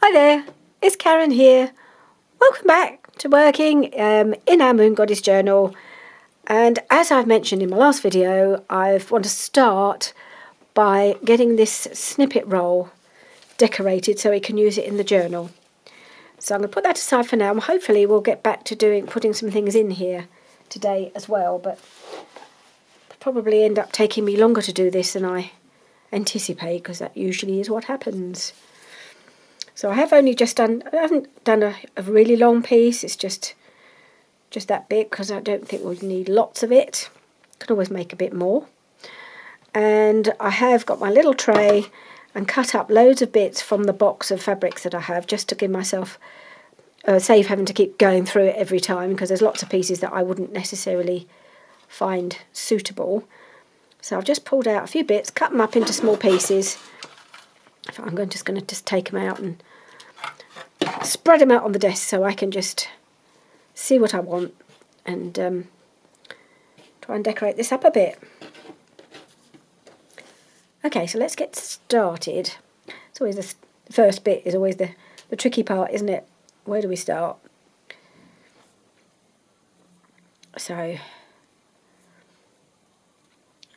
Hi there, it's Karen here. Welcome back to working in our Moon Goddess journal. And as I've mentioned in my last video, I want to start by getting this snippet roll decorated so we can use it in the journal. So I'm going to put that aside for now, and hopefully we'll get back to putting some things in here today as well, but it'll probably end up taking me longer to do this than I anticipate, because that usually is what happens. So I haven't done a really long piece. It's just that bit, because I don't think we'll need lots of it. Can always make a bit more. And I have got my little tray and cut up loads of bits from the box of fabrics that I have, just to give myself save having to keep going through it every time, because there's lots of pieces that I wouldn't necessarily find suitable. So I've just pulled out a few bits, cut them up into small pieces. I'm just going to take them out and spread them out on the desk so I can just see what I want and try and decorate this up a bit. Okay, so let's get started. It's always the first bit is always the tricky part, isn't it? Where do we start? So I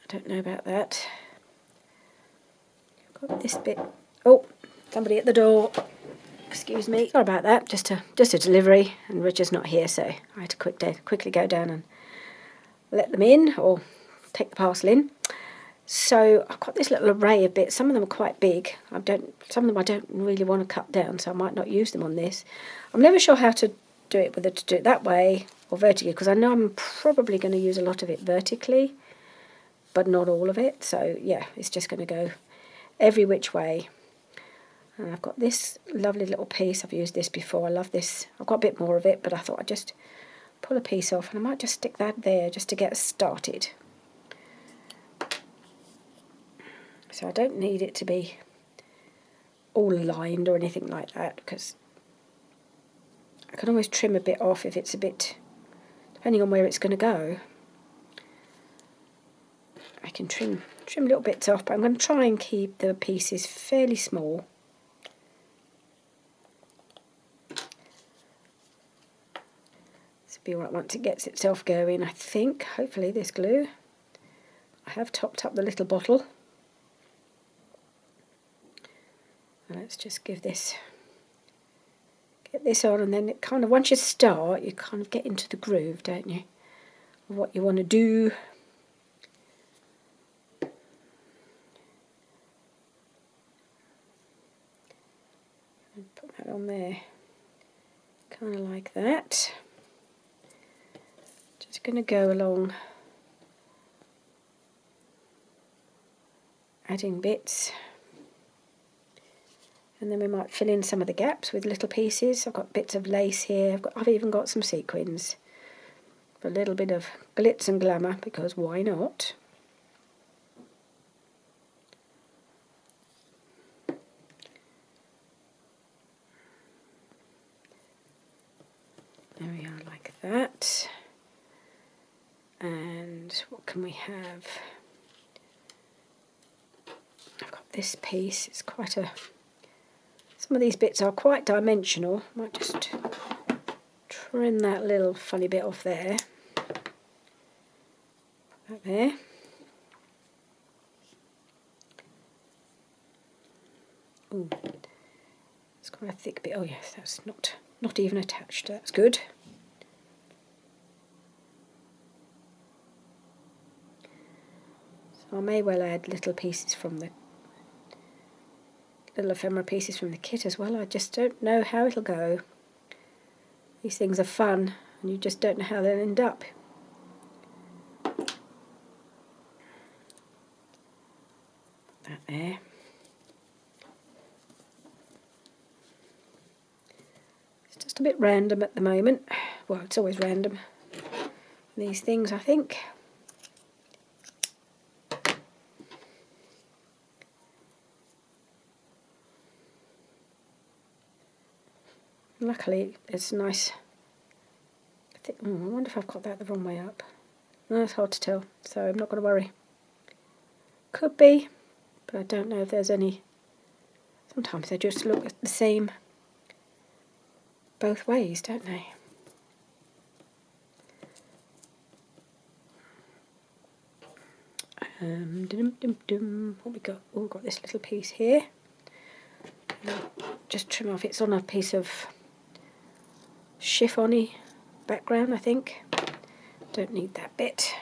don't know about that. I've got this bit. Oh, somebody at the door. Excuse me. Sorry about that. Just a delivery, and Richard's not here, so I had to quickly go down and let them in, or take the parcel in. So I've got this little array of bits. Some of them are quite big. Some of them I don't really want to cut down, so I might not use them on this. I'm never sure how to do it, whether to do it that way or vertically, because I know I'm probably going to use a lot of it vertically, but not all of it. So yeah, it's just going to go every which way. And I've got this lovely little piece. I've used this before. I love this. I've got a bit more of it, but I thought I'd just pull a piece off, and I might just stick that there just to get us started. So I don't need it to be all lined or anything like that, because I can always trim a bit off if it's a bit, depending on where it's going to go. I can trim little bits off, but I'm going to try and keep the pieces fairly small. This will be right once it gets itself going, I think. Hopefully this glue. I have topped up the little bottle. Let's just get this on, and then it kind of, once you start, you kind of get into the groove, don't you, of what you want to do. And put that on there, kind of like that. Just going to go along adding bits. And then we might fill in some of the gaps with little pieces. I've got bits of lace here. I've even got some sequins. A little bit of glitz and glamour, because why not? There we are, like that. And what can we have? I've got this piece. It's quite a... Some of these bits are quite dimensional. Might just trim that little funny bit off there. Put that there. Ooh, it's quite a thick bit. Oh yes, that's not even attached. That's good. So I may well add little pieces from the little ephemera pieces from the kit as well. I just don't know how it'll go. These things are fun, and you just don't know how they'll end up. That there. It's just a bit random at the moment. Well, it's always random. These things, I think. Luckily, it's nice. I wonder if I've got that the wrong way up. No, it's hard to tell, so I'm not going to worry. Could be, but I don't know if there's any. Sometimes they just look the same both ways, don't they? What we got? Oh, we've got this little piece here. Just trim off. It's on a piece of chiffony background, I think. Don't need that bit.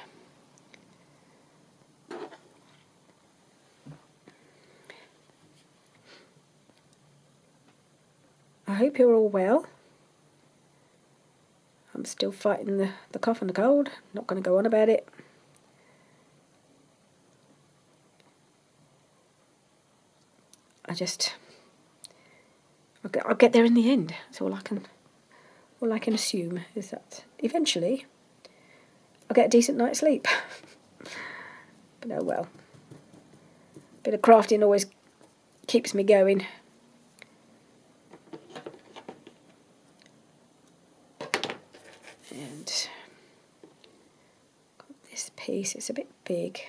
I hope you're all well. I'm still fighting the cough and the cold. Not going to go on about it. I'll get there in the end. That's all I can assume is that eventually I'll get a decent night's sleep. But oh well. A bit of crafting always keeps me going. And got this piece, it's a bit big.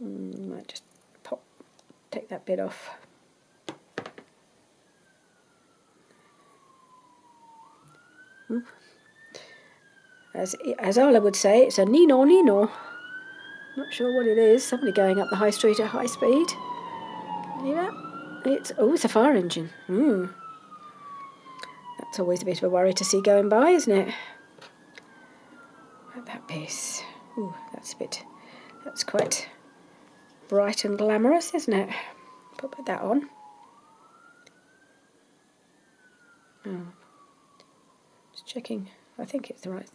Might just take that bit off. As Arla would say, it's a Nino Nino. Not sure what it is. Somebody going up the high street at high speed. Can you hear that? It's a fire engine. That's always a bit of a worry to see going by, isn't it? Like that piece. Ooh, that's quite bright and glamorous, isn't it? Put that on. Oh, just checking. I think it's the right.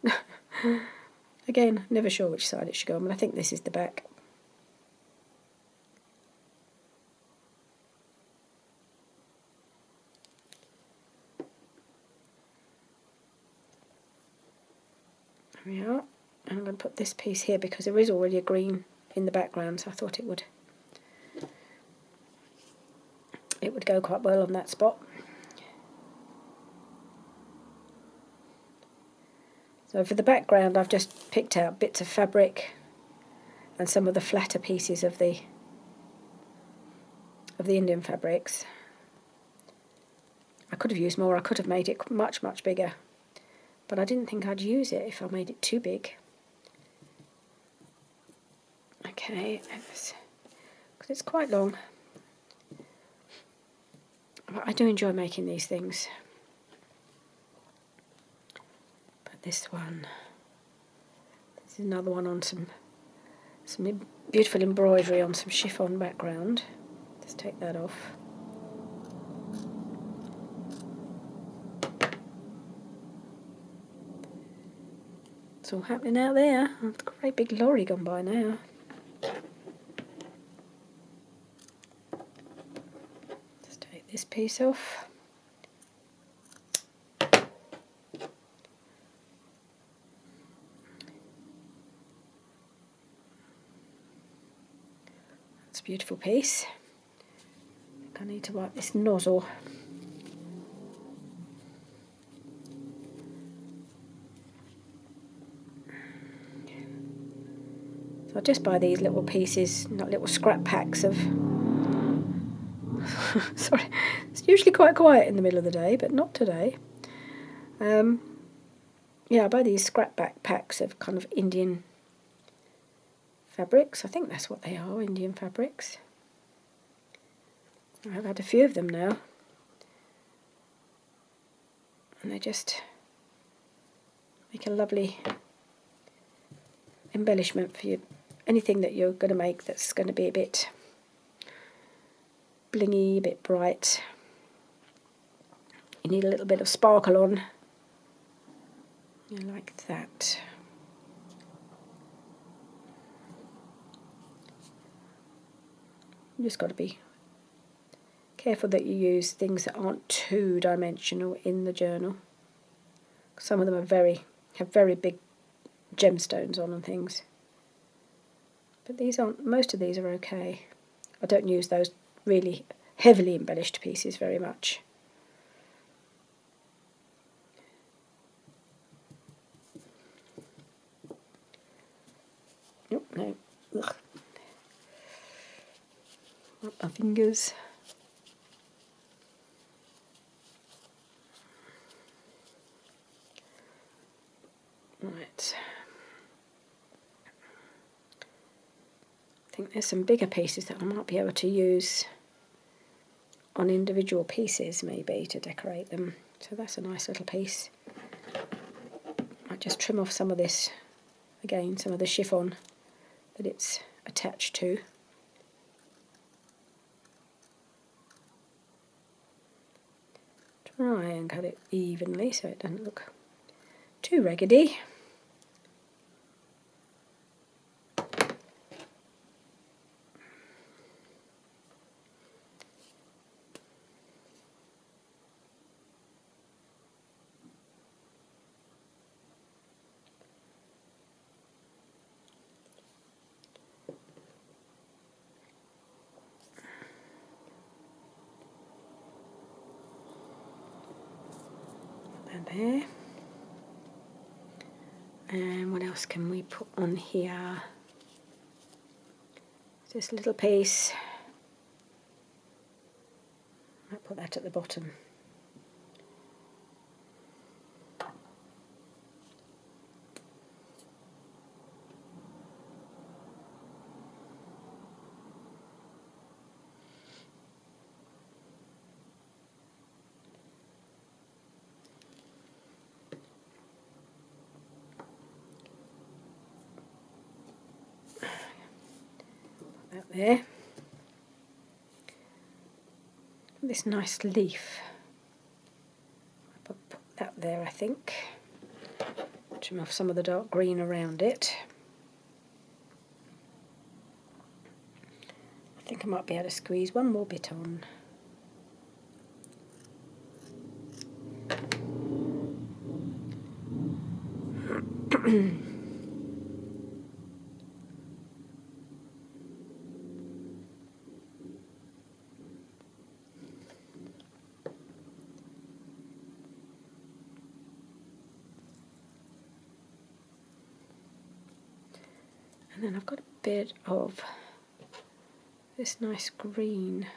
Again, never sure which side it should go on, but I think this is the back. There we are. And I'm going to put this piece here because there is already a green in the background, so I thought it would go quite well on that spot. So for the background, I've just picked out bits of fabric and some of the flatter pieces of the Indian fabrics. I could have used more. I could have made it much, much bigger, but I didn't think I'd use it if I made it too big. Okay, because it's quite long. But I do enjoy making these things. But this is another one on some beautiful embroidery on some chiffon background. Just take that off. It's all happening out there. There's a great big lorry gone by now. Just take this piece off. That's a beautiful piece. I think I need to wipe this nozzle. So I just buy these little pieces, not little scrap packs of... Sorry, it's usually quite quiet in the middle of the day, but not today. Yeah, I buy these scrap packs of kind of Indian fabrics. I think that's what they are, Indian fabrics. I've had a few of them now. And they just make a lovely embellishment for you. Anything that you're going to make that's going to be a bit blingy, a bit bright. You need a little bit of sparkle on. Like that. You just got to be careful that you use things that aren't two-dimensional in the journal. Some of them have very big gemstones on and things. But these aren't. Most of these are okay. I don't use those really heavily embellished pieces very much. Nope, no. Ugh. Up my fingers. Right. I think there's some bigger pieces that I might be able to use on individual pieces maybe to decorate them. So that's a nice little piece. Might just trim off some of this, again, some of the chiffon that it's attached to. Try and cut it evenly so it doesn't look too raggedy. There. And what else can we put on here? This little piece. Might put that at the bottom. That there. This nice leaf. I'll put that there, I think. Trim off some of the dark green around it. I think I might be able to squeeze one more bit on. And then I've got a bit of this nice green.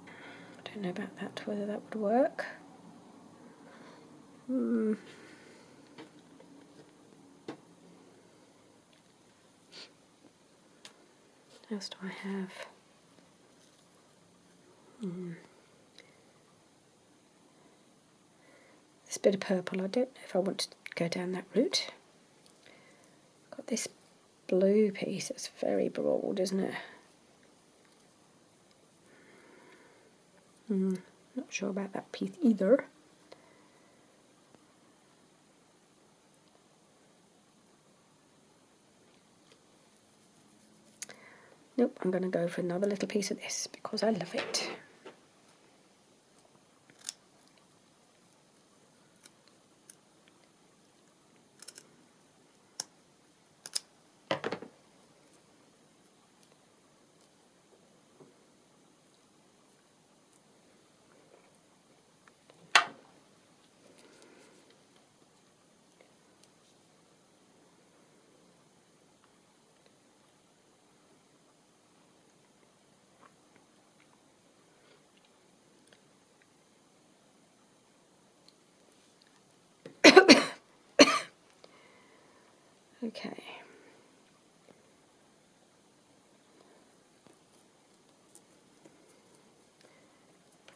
I don't know about that, whether that would work. What else do I have? This bit of purple, I don't know if I want to go down that route. Got this blue piece that's very broad, isn't it? Not sure about that piece either. Nope, I'm going to go for another little piece of this because I love it. Okay.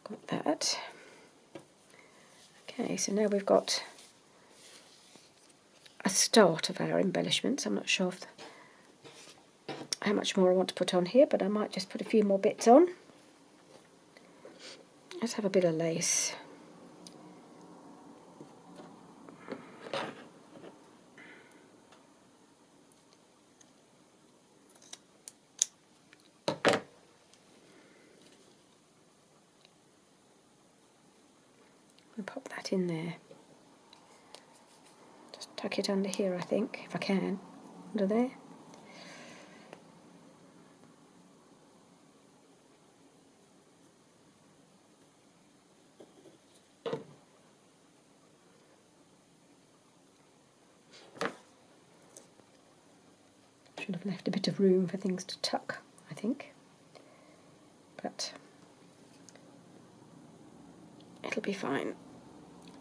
Got that. Okay, so now we've got a start of our embellishments. I'm not sure how much more I want to put on here, but I might just put a few more bits on. Let's have a bit of lace. And pop that in there. Just tuck it under here, I think, if I can. Under there. should have left a bit of room for things to tuck, I think. But it'll be fine.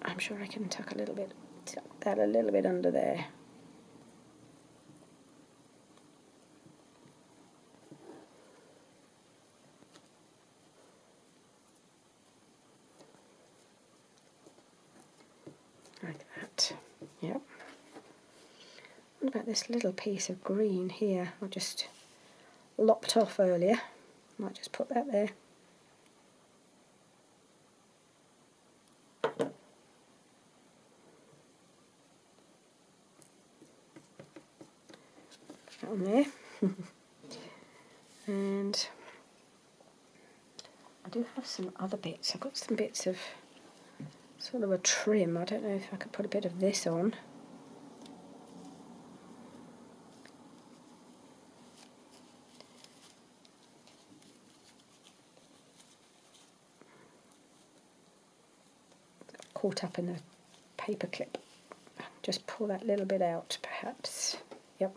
I'm sure I can tuck that a little bit under there. Like that. Yep. What about this little piece of green here? I just lopped off earlier. Might just put that there. Put that on there. And I do have some other bits. I've got some bits of sort of a trim. I don't know if I could put a bit of this on. Caught up in the paper clip. Just pull that little bit out, perhaps. Yep.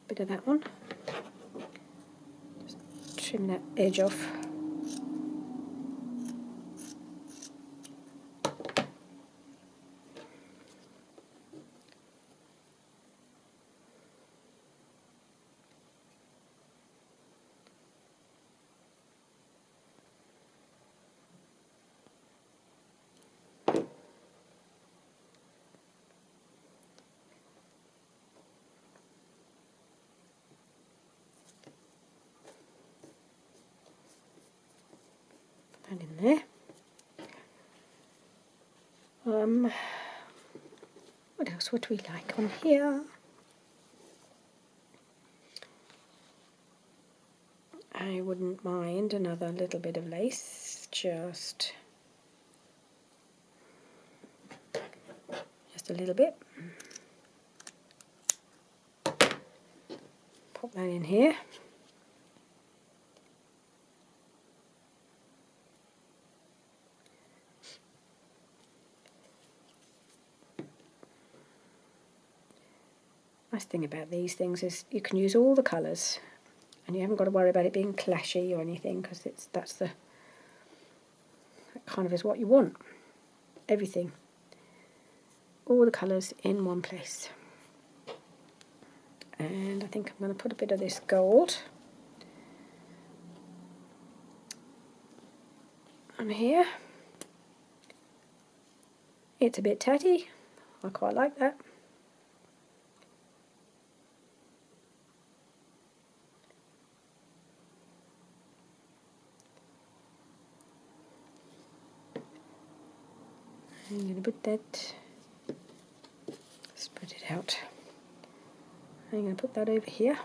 Bit of that one. Just trim that edge off. And in there. What else would we like on here? I wouldn't mind another little bit of lace, just a little bit. Pop that in here. Nice thing about these things is you can use all the colours and you haven't got to worry about it being clashy or anything, because that kind of is what you want. Everything. All the colours in one place. And I think I'm going to put a bit of this gold on here. It's a bit tatty. I quite like that. I'm going to put that, spread it out. I'm going to put that over here.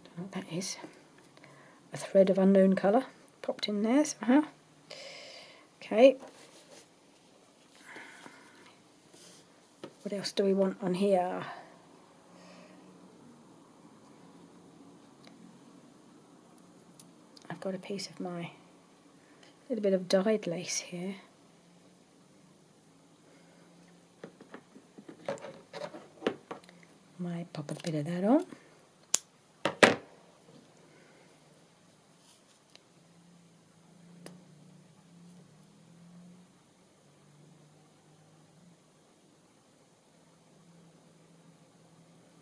Don't know what that is. A thread of unknown colour popped in there somehow. Okay. What else do we want on here? I've got a piece of my little bit of dyed lace here. Might pop a bit of that on.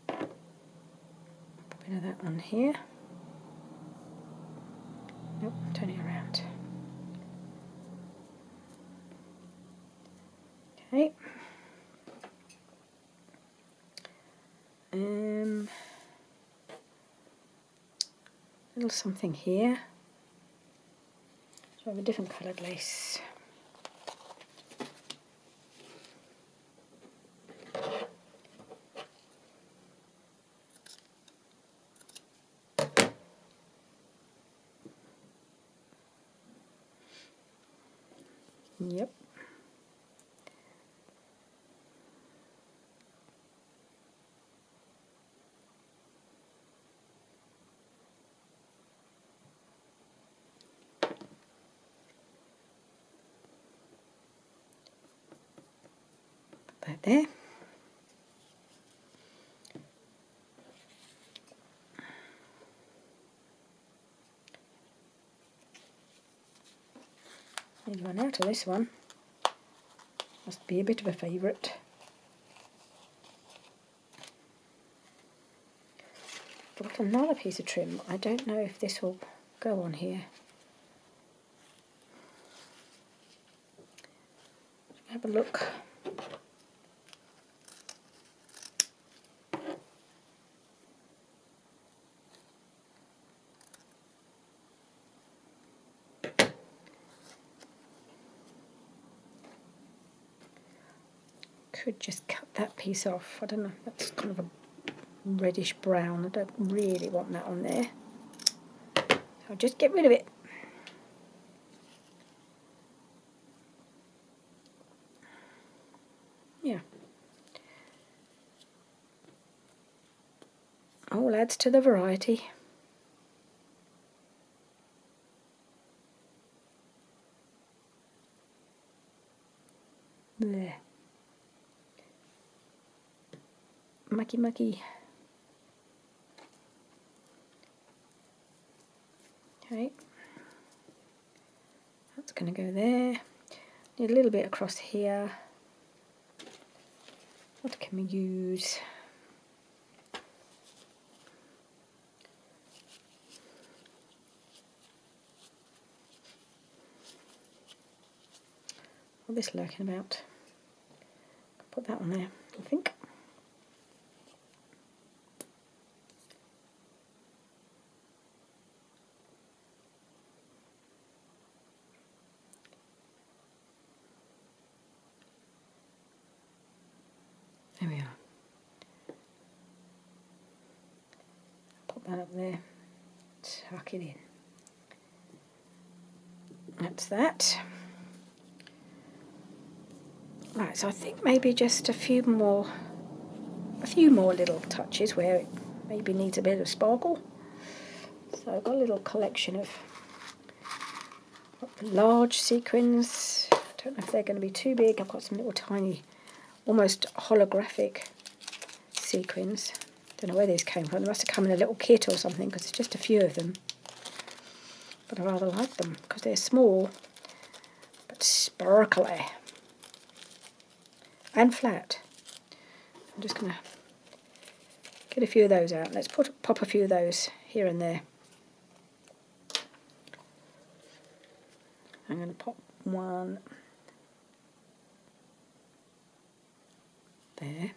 Pop a bit of that on here. Nope, turn it around. Okay. Little something here. So I have a different coloured lace. Yep. there. Need one out of this one. Must be a bit of a favourite. I've got another piece of trim. I don't know if this will go on here. Have a look. Could just cut that piece off. I don't know, that's kind of a reddish brown. I don't really want that on there. So I'll just get rid of it. Yeah. All adds to the variety. There. Mucky mucky. Okay. That's going to go there. Need a little bit across here. What can we use? What's this lurking about? Put that on there, I think. There we are. Pop that up there. Tuck it in. That's that. Right, so I think maybe just a few more little touches where it maybe needs a bit of sparkle. So I've got a little collection of large sequins. I don't know if they're going to be too big. I've got some little tiny, almost holographic sequins. Don't know where these came from. They must have come in a little kit or something because there's just a few of them. But I rather like them because they're small but sparkly and flat. I'm just going to get a few of those out. Let's pop a few of those here and there. I'm going to pop one there.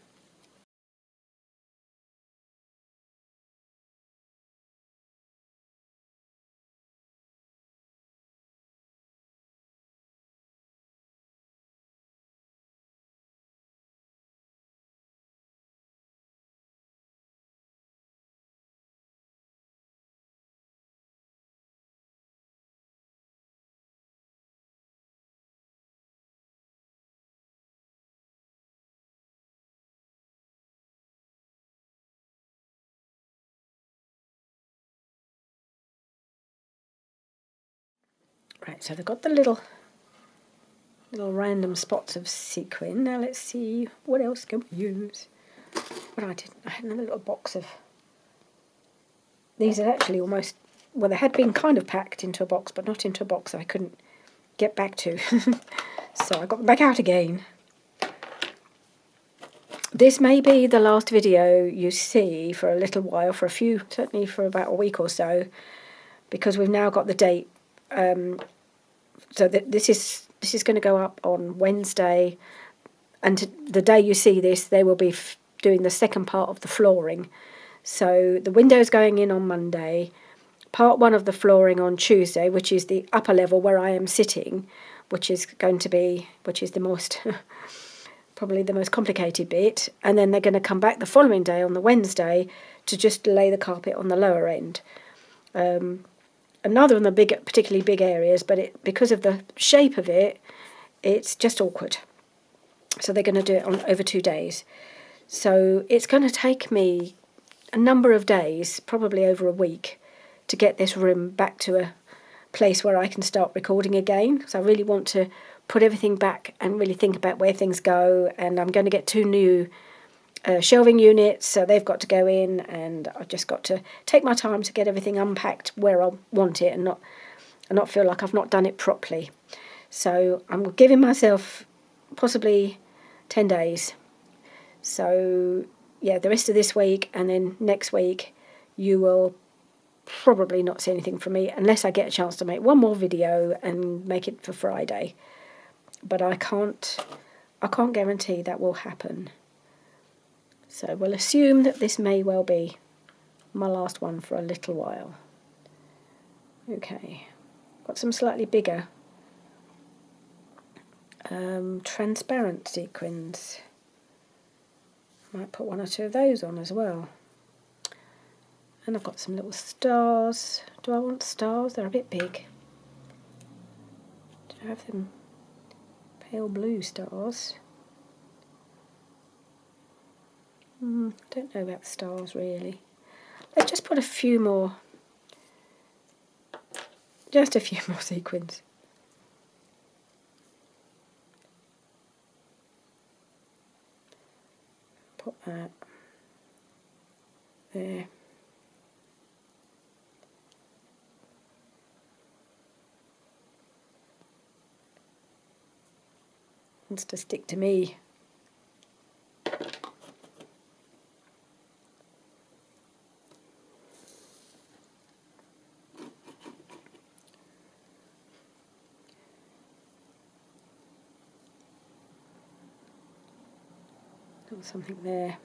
Right, so they've got the little random spots of sequin. Now let's see what else can we use. What I had another little box of these. Had actually almost, well, they had been kind of packed into a box, but not into a box I couldn't get back to. So I got them back out again. This may be the last video you see for a little while, certainly for about a week or so, because we've now got the date. So this is going to go up on Wednesday, and the day you see this, they will be doing the second part of the flooring. So the window's going in on Monday, part one of the flooring on Tuesday, which is the upper level where I am sitting, which is the most probably the most complicated bit, and then they're going to come back the following day on the Wednesday to just lay the carpet on the lower end. Another on the particularly big areas, but because of the shape of it, it's just awkward. So they're going to do it over 2 days. So it's going to take me a number of days, probably over a week, to get this room back to place where I can start recording again. So I really want to put everything back and really think about where things go. And I'm going to get 2 new shelving units, so they've got to go in, and I've just got to take my time to get everything unpacked where I want it, and not feel like I've not done it properly. So I'm giving myself possibly 10 days. So yeah, the rest of this week and then next week you will probably not see anything from me unless I get a chance to make one more video and make it for Friday. But I can't guarantee that will happen. So we'll assume that this may well be my last one for a little while. Okay, got some slightly bigger transparent sequins. Might put 1 or 2 of those on as well. And I've got some little stars. Do I want stars? They're a bit big. Do I have them pale blue stars? Don't know about stars really. Let's just put a few more, just a few more sequins. Put that there. Wants to stick to me. Got something there.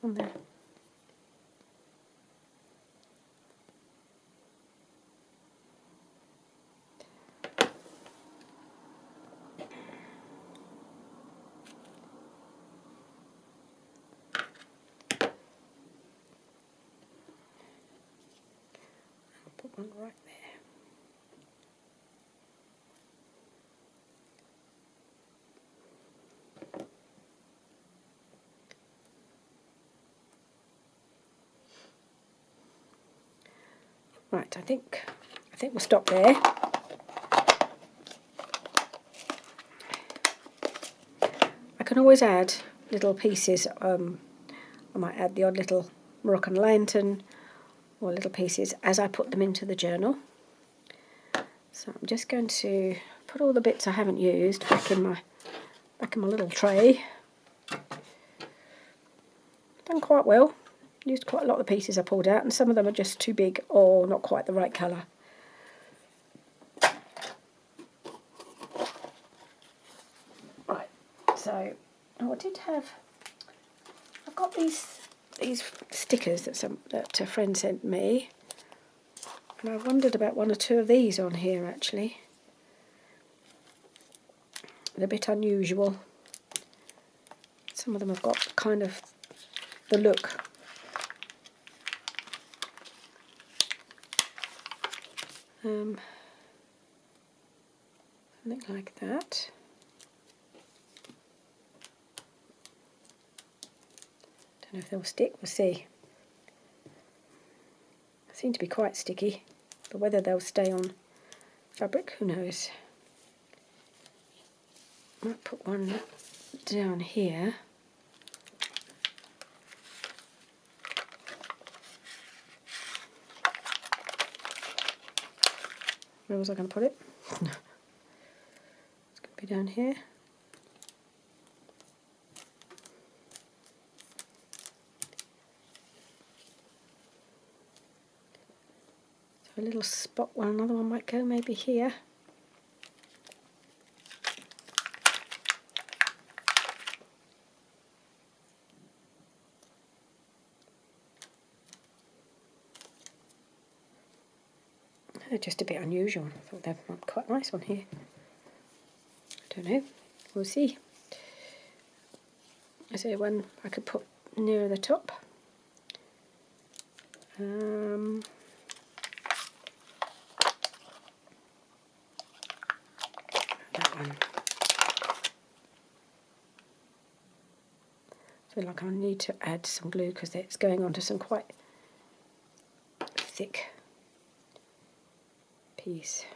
On there. Put one right there. Right, I think we'll stop there. I can always add little pieces. I might add the odd little Moroccan lantern or little pieces as I put them into the journal. So I'm just going to put all the bits I haven't used back in my little tray. Done quite well. Used quite a lot of the pieces I pulled out, and some of them are just too big or not quite the right colour. Right, so I did have. I've got these stickers that a friend sent me, and I wondered about 1 or 2 of these on here actually. They're a bit unusual. Some of them have got kind of the look. Something like that. Don't know if they'll stick, we'll see. They seem to be quite sticky, but whether they'll stay on fabric, who knows. Might put one down here. Where was I going to put it? Be down here. So a little spot where another one might go, maybe here. They're just a bit unusual. I thought they might be quite nice on here. I don't know. We'll see. Is there one I could put nearer the top? That one. I feel like I need to add some glue because it's going onto some quite thick piece.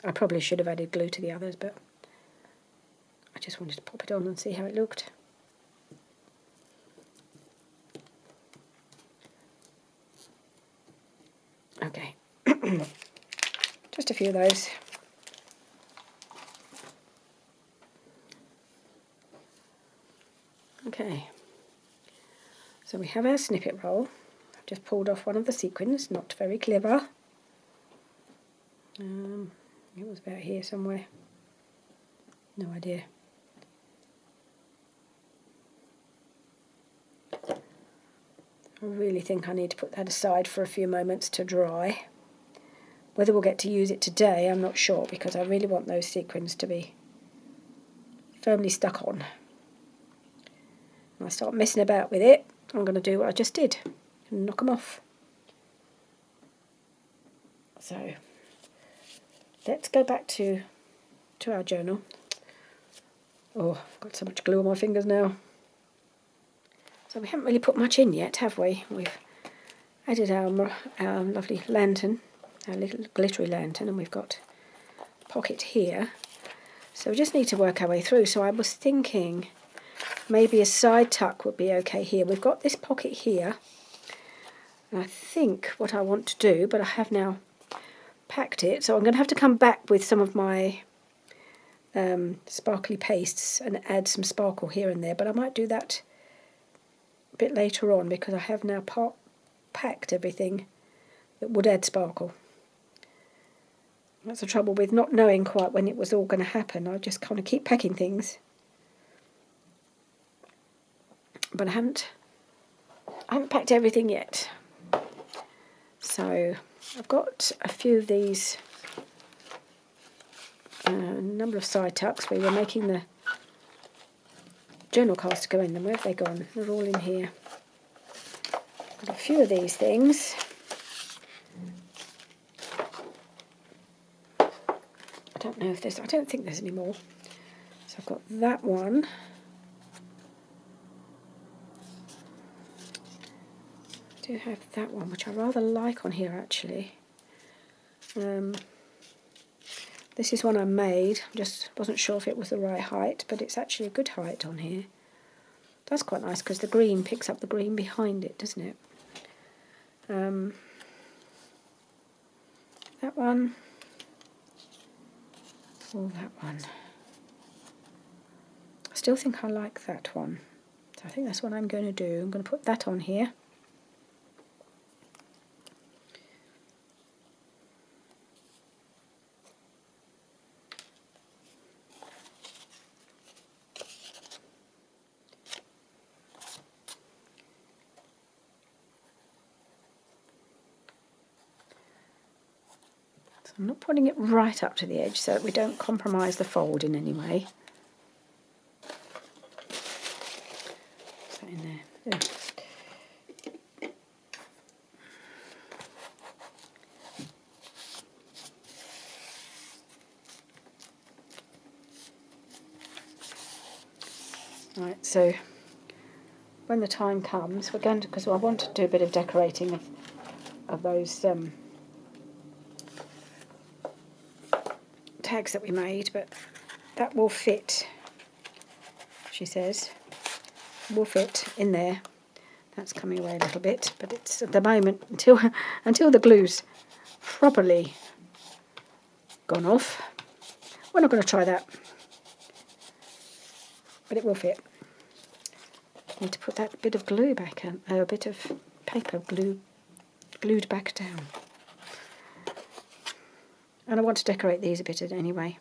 I probably should have added glue to the others, but I just wanted to pop it on and see how it looked. Okay, just a few of those. Okay, so we have our snippet roll. I've just pulled off one of the sequins, not very clever. It was about here somewhere. No idea. I really think I need to put that aside for a few moments to dry. Whether we'll get to use it today, I'm not sure, because I really want those sequins to be firmly stuck on. When I start messing about with it, I'm going to do what I just did and knock them off. So let's go back to our journal. Oh, I've got so much glue on my fingers now. So we haven't really put much in yet, have we? We've added our lovely lantern, our little glittery lantern, and we've got a pocket here. So we just need to work our way through. So I was thinking maybe a side tuck would be okay here. We've got this pocket here. And I think what I want to do, but I have now packed it, so I'm going to have to come back with some of my sparkly pastes and add some sparkle here and there, but I might do that a bit later on because I have now packed everything that would add sparkle. That's the trouble with not knowing quite when it was all going to happen. I just kind of keep packing things, but I haven't packed everything yet. So I've got a few of these, a number of side tucks. We were making the journal cards to go in them. Where have they gone? They're all in here. Got a few of these things. I don't know if there's, I don't think there's any more. So I've got that one. I do have that one, which I rather like on here actually. This is one I made. Just wasn't sure if it was the right height, but it's actually a good height on here. That's quite nice because the green picks up the green behind it, doesn't it? That one. Or that one. I still think I like that one. So I think that's what I'm going to do. I'm going to put that on here. I'm not putting it right up to the edge so that we don't compromise the fold in any way. Put in there. There. Right, so when the time comes, we're going to, because I want to do a bit of decorating of those tags that we made, but that will fit, she says, will fit in there. That's coming away a little bit, but it's at the moment until the glue's properly gone off. We're not going to try that, but it will fit. I need to put that bit of glue back in, a bit of paper glued back down. And I want to decorate these a bit anyway.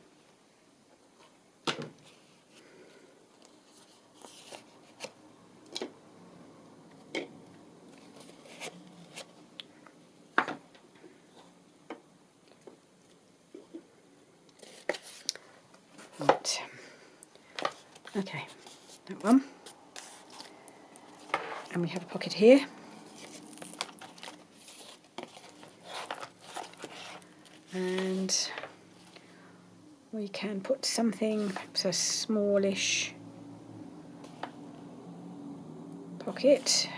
Right. Okay, that one. And we have a pocket here. And we can put something, perhaps a smallish pocket.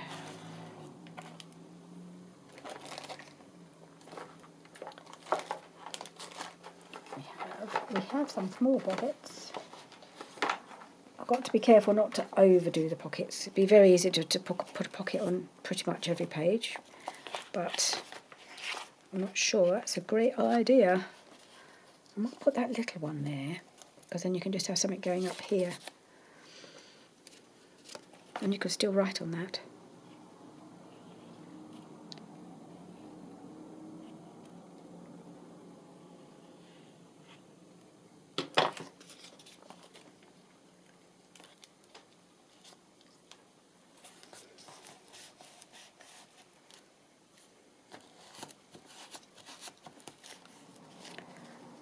We have some small pockets. I've got to be careful not to overdo the pockets. It'd be very easy to put a pocket on pretty much every page, but I'm not sure that's a great idea. I might put that little one there, because then you can just have something going up here. And you can still write on that.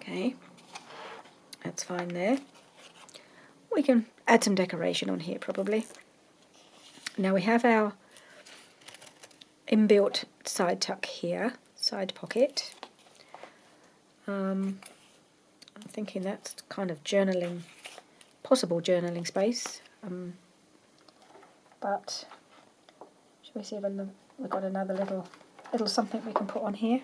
Okay, that's fine there. We can add some decoration on here probably. Now we have our inbuilt side tuck here, side pocket. I'm thinking that's kind of journaling, possible journaling space. But shall we see if we've got another little something we can put on here?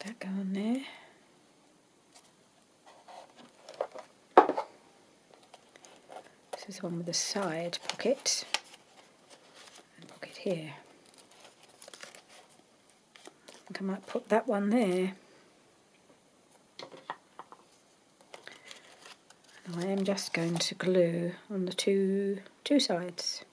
That go on there. This is the one with the side pocket and pocket here. I think I might put that one there. And I am just going to glue on the two sides.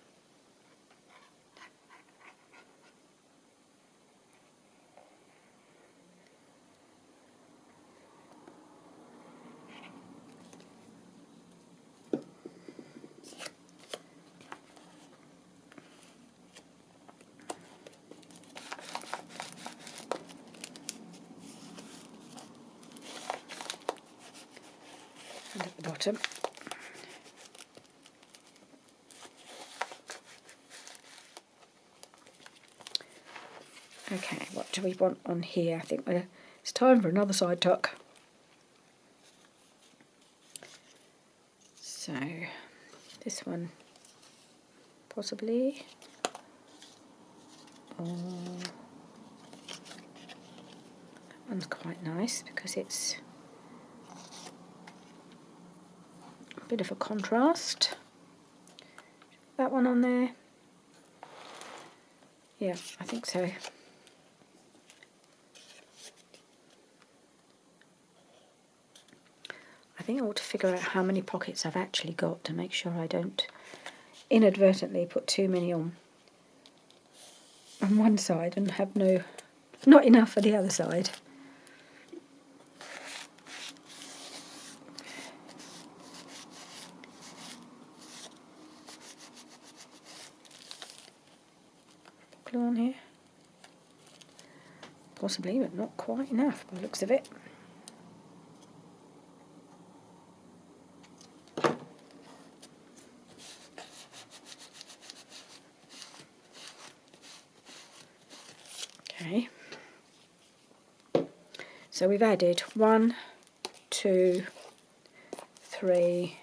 And at the bottom. Okay, what do we want on here? I think it's time for another side tuck. So, this one, possibly. That one's quite nice because it's a bit of a contrast. That one on there. Yeah, I think so. I think I ought to figure out how many pockets I've actually got to make sure I don't inadvertently put too many on one side and have not enough for the other side. Glue on here. Possibly, but not quite enough by the looks of it. Okay, so we've added 1, 2, 3,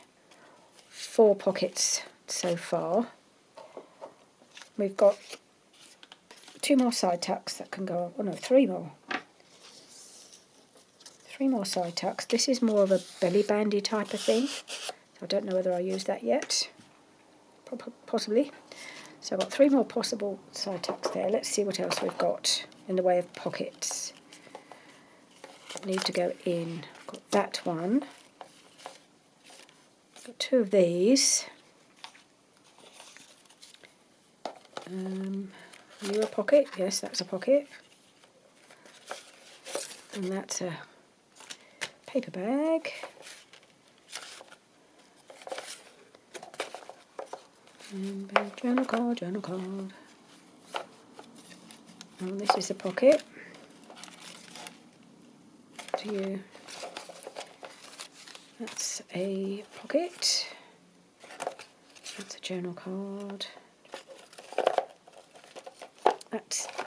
4 pockets so far. We've got 2 more side tucks that can go on. Oh no, 3 more. 3 more side tucks. This is more of a belly bandy type of thing, so I don't know whether I'll use that yet. Possibly. So I've got 3 more possible side tucks there. Let's see what else we've got in the way of pockets that need to go in. I've got that one. I've got 2 of these. You a pocket? Yes, that's a pocket. And that's a paper bag. And journal card. And this is a pocket. To you. That's a pocket. That's a journal card.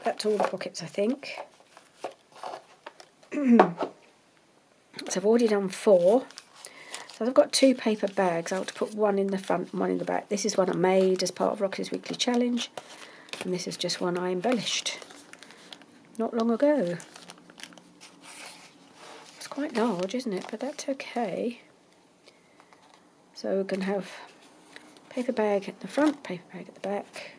That's all the pockets, I think. So I've already done 4. So I've got 2 paper bags. I want to put one in the front and one in the back. This is one I made as part of Rocky's Weekly Challenge. And this is just one I embellished not long ago. It's quite large, isn't it? But that's okay. So we can have paper bag at the front, paper bag at the back.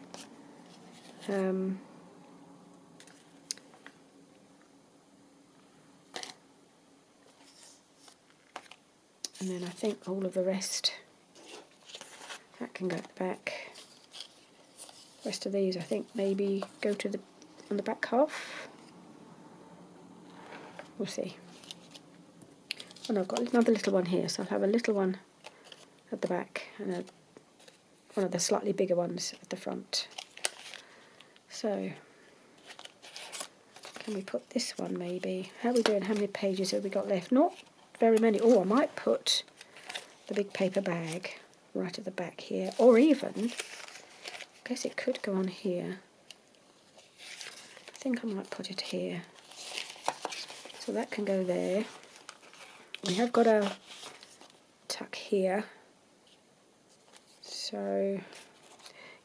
And then I think all of the rest, that can go at the back. The rest of these I think maybe go to on the back half. We'll see. And I've got another little one here, so I'll have a little one at the back and one of the slightly bigger ones at the front. So, can we put this one maybe? How are we doing? How many pages have we got left? Not very many. Oh, I might put the big paper bag right at the back here, or even, I guess it could go on here. I think I might put it here. So that can go there. We have got a tuck here. So,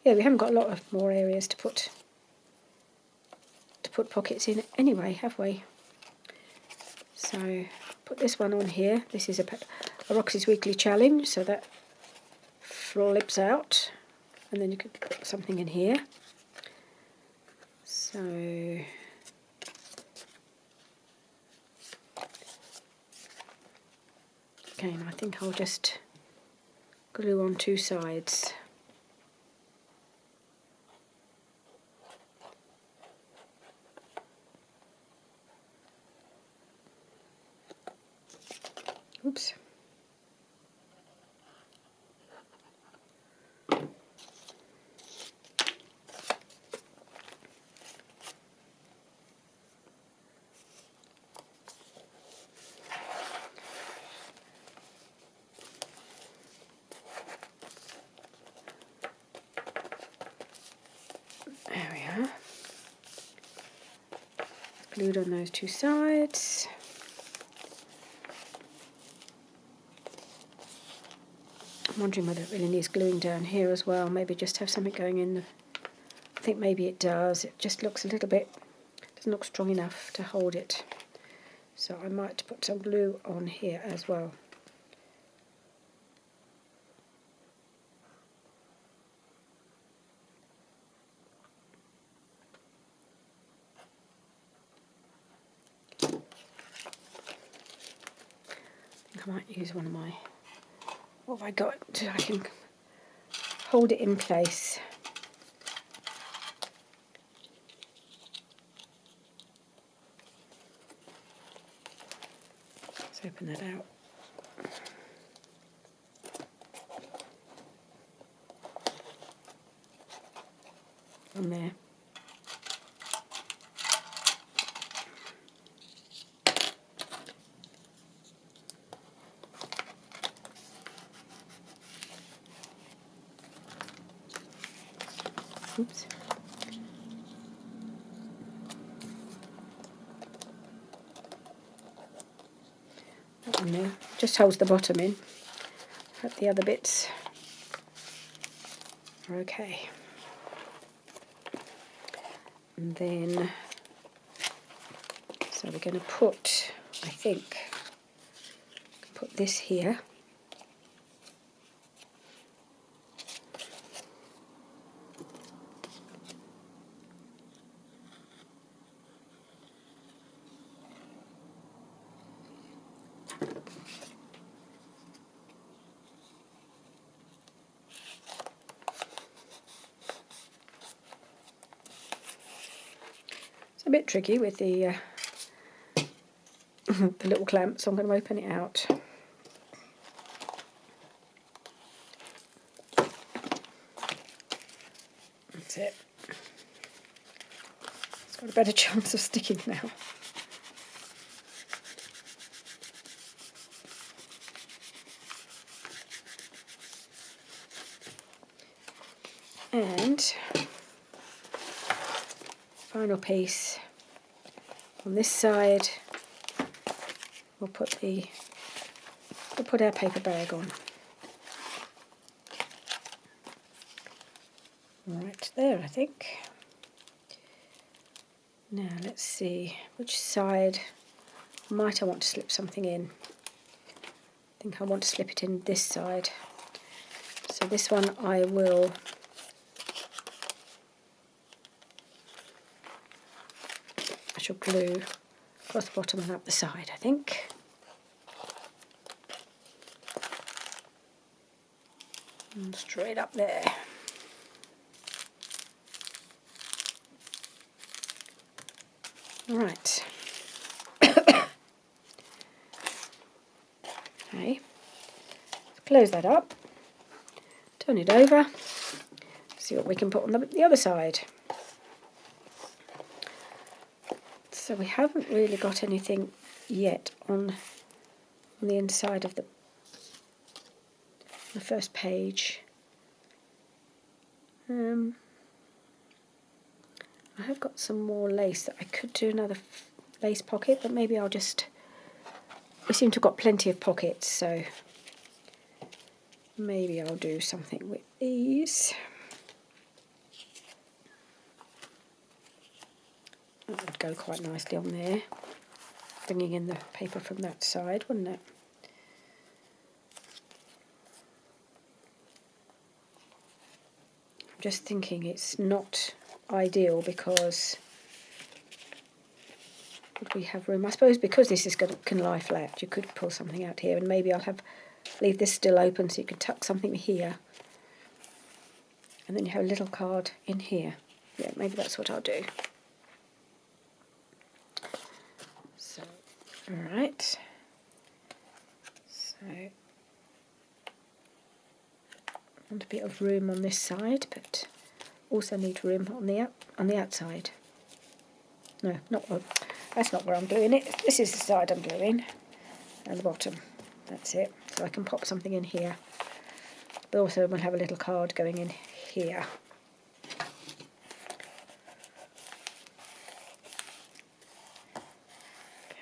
yeah, we haven't got a lot of more areas to put pockets in anyway, have we? So, put this one on here. This is a Roxy's Weekly Challenge, so that flips out, and then you could put something in here. So, again, I think I'll just glue on 2 sides. Oops. There we are. Glued on those 2 sides. I'm wondering whether it really needs gluing down here as well. Maybe just have something going in. I think maybe it does. It just looks a little bit, doesn't look strong enough to hold it. So I might put some glue on here as well. I think I might use one of my, what have I got so I can hold it in place. Let's open that out. On there. Oops. That one there just holds the bottom in, but the other bits are okay. And then, so we're going to put, I think, put this here. It's a bit tricky with the the little clamp, so I'm going to open it out. That's it. It's got a better chance of sticking now. And final piece on this side, we'll put our paper bag on. Right there, I think. Now let's see, which side might I want to slip something in? I think I want to slip it in this side. So this one I shall glue across the bottom and up the side, I think. And straight up there. Right. Okay. Close that up. Turn it over. See what we can put on the other side. So we haven't really got anything yet on the inside of the first page. I have got some more lace that I could do another lace pocket, but maybe I'll just... We seem to have got plenty of pockets, so maybe I'll do something with these. That would go quite nicely on there, bringing in the paper from that side, wouldn't it? I'm just thinking it's not ideal because would we have room? I suppose because this is can lie flat, you could pull something out here, and maybe I'll leave this still open so you could tuck something here, and then you have a little card in here. Yeah, maybe that's what I'll do. So, all right. So, I want a bit of room on this side, but also need room on the outside. No, that's not where I'm gluing it. This is the side I'm gluing, and the bottom. That's it. So I can pop something in here, but also we'll have a little card going in here.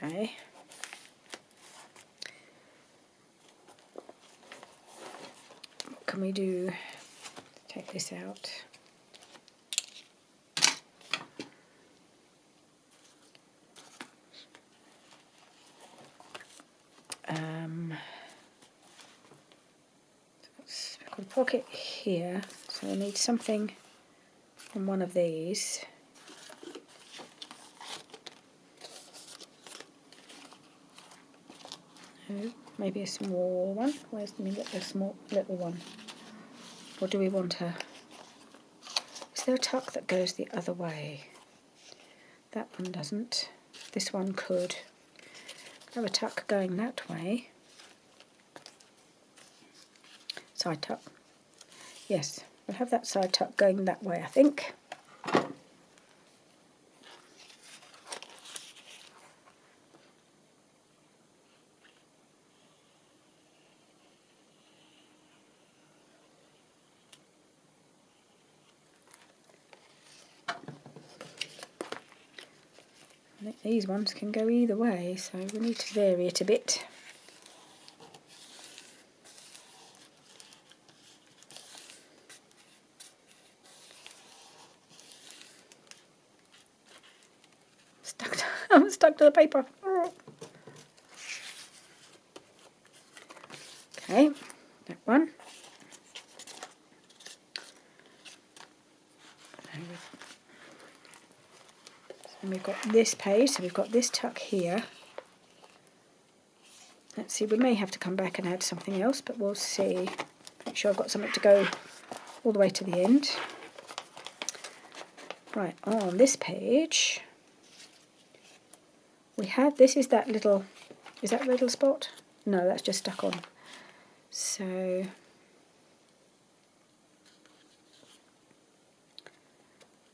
Okay. What can we do? Take this out. I've got a pocket here, so I need something on one of these. Maybe a small one. Where's the small little one? Or do we want a... Is there a tuck that goes the other way? That one doesn't. This one could. Have a tuck going that way. Side tuck. Yes, we'll have that side tuck going that way, I think. I think these ones can go either way, so we need to vary it a bit. I'm stuck to the paper. that one. And we've got this page, so we've got this tuck here. Let's see, we may have to come back and add something else, but we'll see. Make sure I've got something to go all the way to the end. Right, on this page, we have, this is that little, is that a little spot? No, that's just stuck on. So,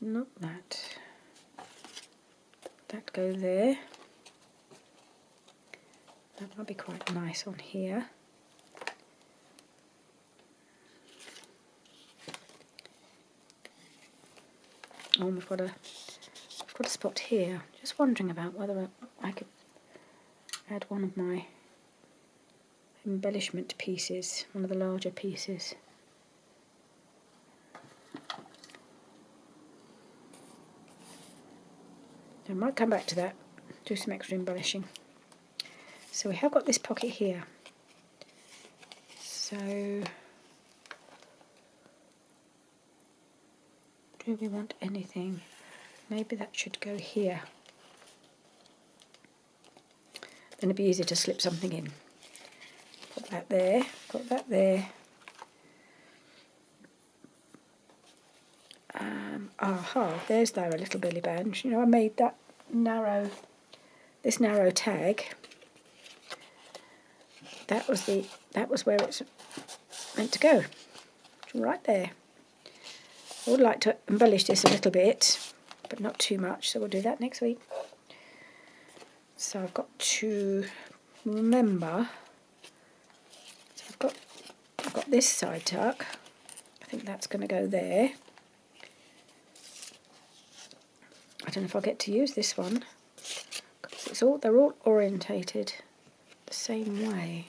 not that. That go there. That might be quite nice on here. Oh, we've got a spot here. Just wondering about whether I could add one of my embellishment pieces, one of the larger pieces. I might come back to that, do some extra embellishing. So we have got this pocket here. So do we want anything? Maybe that should go here. Then it'd be easy to slip something in. Put that there, put that there. Aha, there's there a little belly band. You know, I made that narrow, this narrow tag. That was where it's meant to go. Right there. I would like to embellish this a little bit, but not too much, so we'll do that next week. So I've got to remember, so I've got this side tuck. I think that's going to go there. I don't know if I'll get to use this one, because they're all orientated the same way.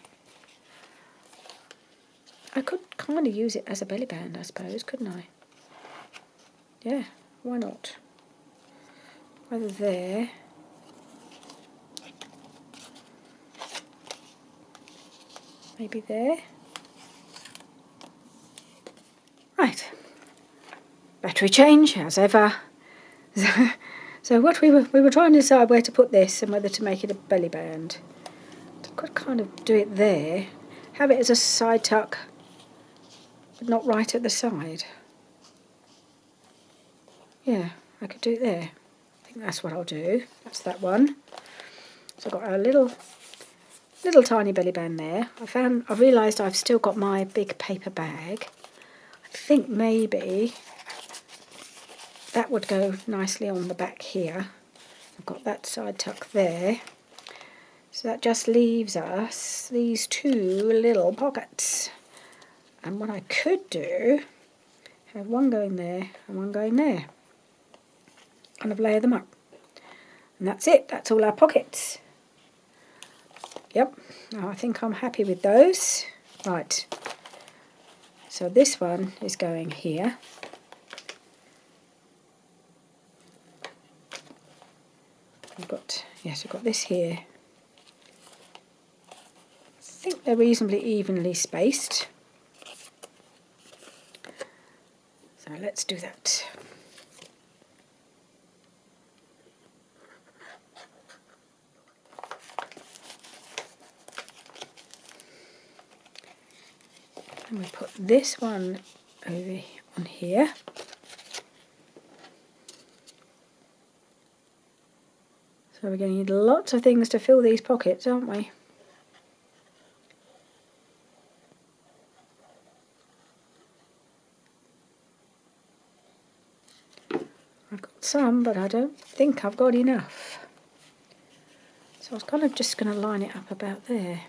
I could kind of use it as a belly band, I suppose, couldn't I? Yeah, why not? Either there. Maybe there. Right. Battery change, as ever. So what we were trying to decide where to put this and whether to make it a belly band. I could kind of do it there. Have it as a side tuck, but not right at the side. Yeah, I could do it there. I think that's what I'll do. That's that one. So I've got a little tiny belly band there. I realised I've still got my big paper bag. I think maybe that would go nicely on the back here. I've got that side tuck there. So that just leaves us these two little pockets. And what I could do, have one going there and one going there. Kind of layer them up. And that's it. That's all our pockets. Yep. Now I think I'm happy with those. Right. So this one is going here. We've got this here. I think they're reasonably evenly spaced. So let's do that. And we put this one over on here. So we're going to need lots of things to fill these pockets, aren't we? I've got some, but I don't think I've got enough. So I was kind of just going to line it up about there.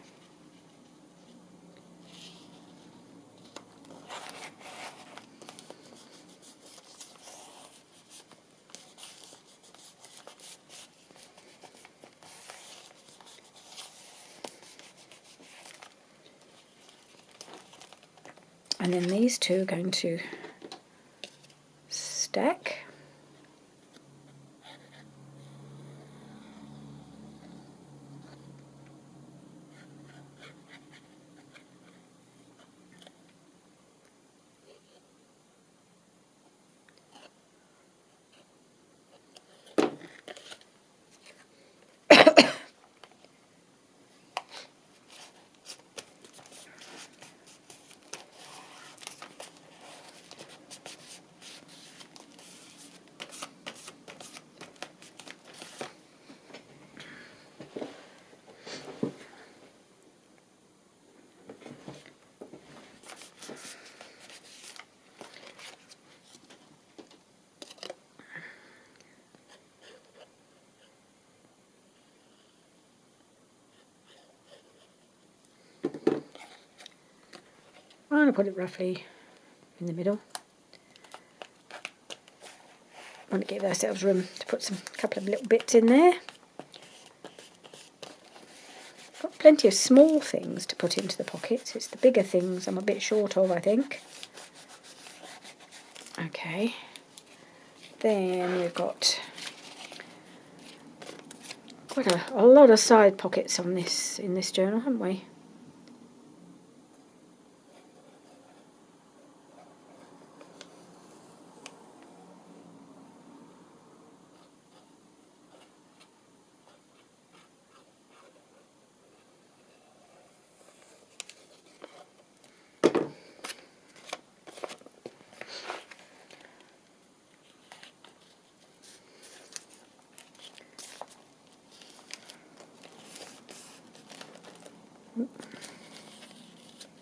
And then these two are going to stack. I'm going to put it roughly in the middle. I want to give ourselves room to put a couple of little bits in there. Got plenty of small things to put into the pockets. It's the bigger things I'm a bit short of, I think. Okay. Then we've got quite a lot of side pockets on this in this journal, haven't we?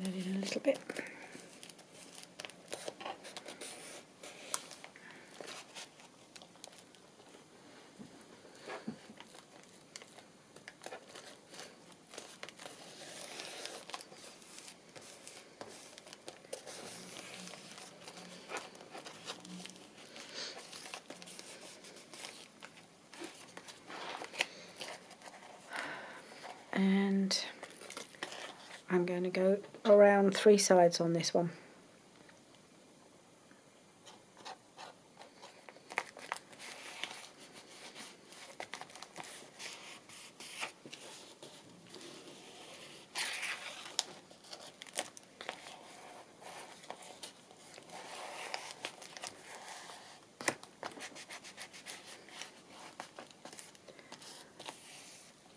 Add in a little bit. And I'm going to go around 3 sides on this one.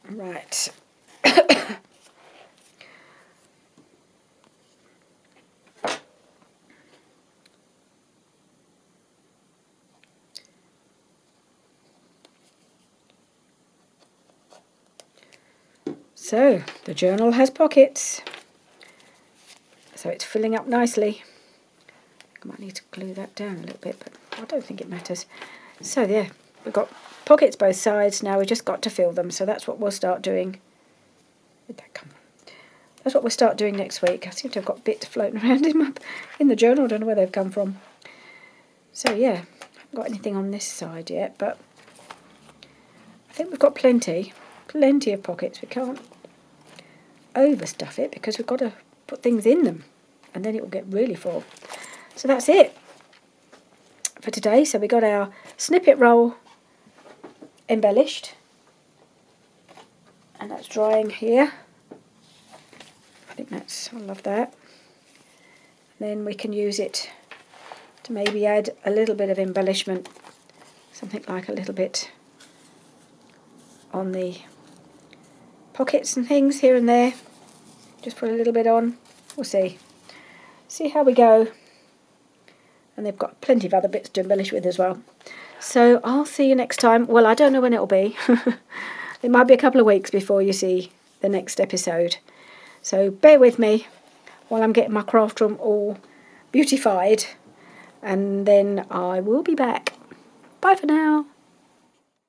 Right. So, the journal has pockets, so it's filling up nicely. I might need to glue that down a little bit, but I don't think it matters. So yeah, we've got pockets both sides, now we've just got to fill them, so that's what we'll start doing. Where'd that come from? That's what we'll start doing next week. I seem to have got bits floating around in the journal, I don't know where they've come from. So yeah, I haven't got anything on this side yet, but I think we've got plenty of pockets. We can't overstuff it because we've got to put things in them and then it will get really full. So that's it for today. So we got our snippet roll embellished and that's drying here. I think I love that. Then we can use it to maybe add a little bit of embellishment, something like a little bit on the pockets and things here and there. Just put a little bit on. We'll see how we go. And they've got plenty of other bits to embellish with as well. So I'll see you next time. Well, I don't know when it'll be. It might be a couple of weeks before you see the next episode. So bear with me while I'm getting my craft room all beautified. And then I will be back. Bye for now.